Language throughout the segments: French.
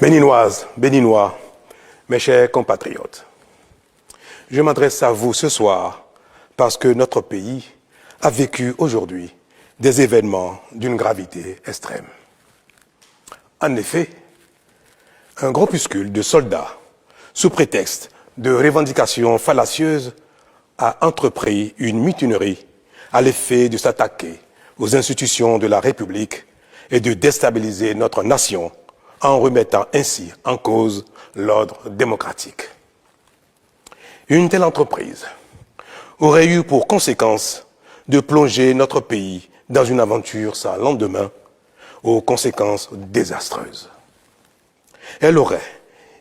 Béninoises, Béninois, mes chers compatriotes, je m'adresse à vous ce soir parce que notre pays a vécu aujourd'hui des événements d'une gravité extrême. En effet, un groupuscule de soldats, sous prétexte de revendications fallacieuses, a entrepris une mutinerie à l'effet de s'attaquer aux institutions de la République et de déstabiliser notre nation en remettant ainsi en cause l'ordre démocratique. Une telle entreprise aurait eu pour conséquence de plonger notre pays dans une aventure sans lendemain, aux conséquences désastreuses. Elle aurait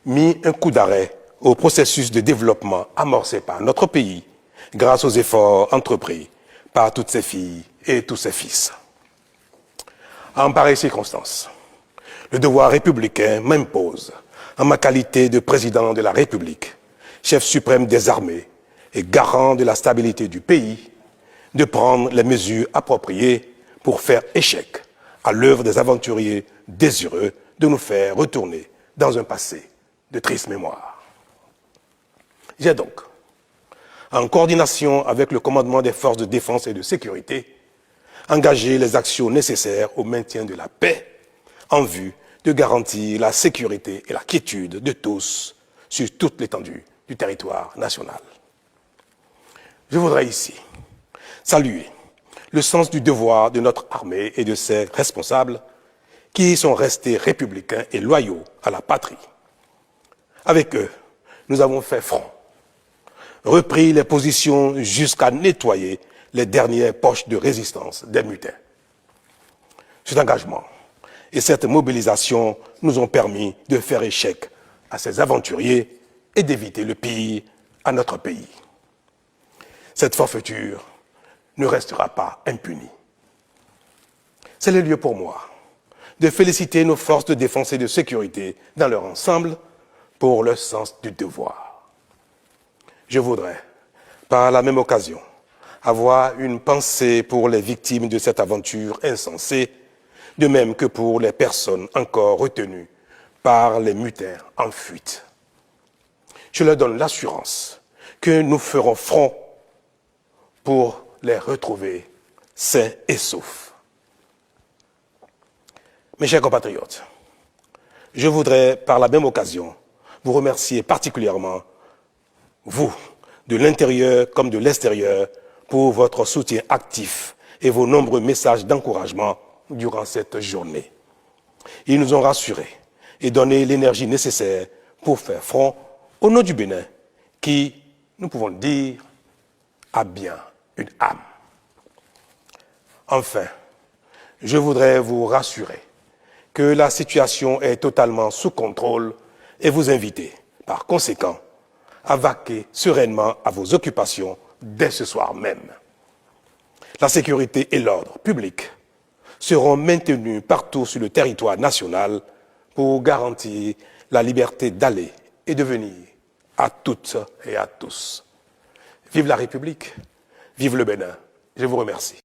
mis un coup d'arrêt au processus de développement amorcé par notre pays grâce aux efforts entrepris par toutes ses filles et tous ses fils. En pareille circonstance, le devoir républicain m'impose, en ma qualité de président de la République, chef suprême des armées et garant de la stabilité du pays, de prendre les mesures appropriées pour faire échec à l'œuvre des aventuriers désireux de nous faire retourner dans un passé de triste mémoire. J'ai donc, en coordination avec le commandement des forces de défense et de sécurité, engagé les actions nécessaires au maintien de la paix en vue de garantir la sécurité et la quiétude de tous sur toute l'étendue du territoire national. Je voudrais ici saluer le sens du devoir de notre armée et de ses responsables qui sont restés républicains et loyaux à la patrie. Avec eux, nous avons fait front, repris les positions jusqu'à nettoyer les dernières poches de résistance des mutins. Cet engagement et cette mobilisation nous ont permis de faire échec à ces aventuriers et d'éviter le pire à notre pays. Cette forfaiture ne restera pas impunie. C'est le lieu pour moi de féliciter nos forces de défense et de sécurité dans leur ensemble pour leur sens du devoir. Je voudrais, par la même occasion, avoir une pensée pour les victimes de cette aventure insensée, de même que pour les personnes encore retenues par les mutins en fuite. Je leur donne l'assurance que nous ferons front pour les retrouver sains et saufs. Mes chers compatriotes, je voudrais, par la même occasion, vous remercier particulièrement, vous, de l'intérieur comme de l'extérieur, pour votre soutien actif et vos nombreux messages d'encouragement durant cette journée. Ils nous ont rassurés et donné l'énergie nécessaire pour faire front au nom du Bénin, qui, nous pouvons le dire, a bien une âme. Enfin, je voudrais vous rassurer que la situation est totalement sous contrôle et vous inviter, par conséquent, à vaquer sereinement à vos occupations dès ce soir même. La sécurité et l'ordre public seront maintenus partout sur le territoire national pour garantir la liberté d'aller et de venir à toutes et à tous. Vive la République, vive le Bénin. Je vous remercie.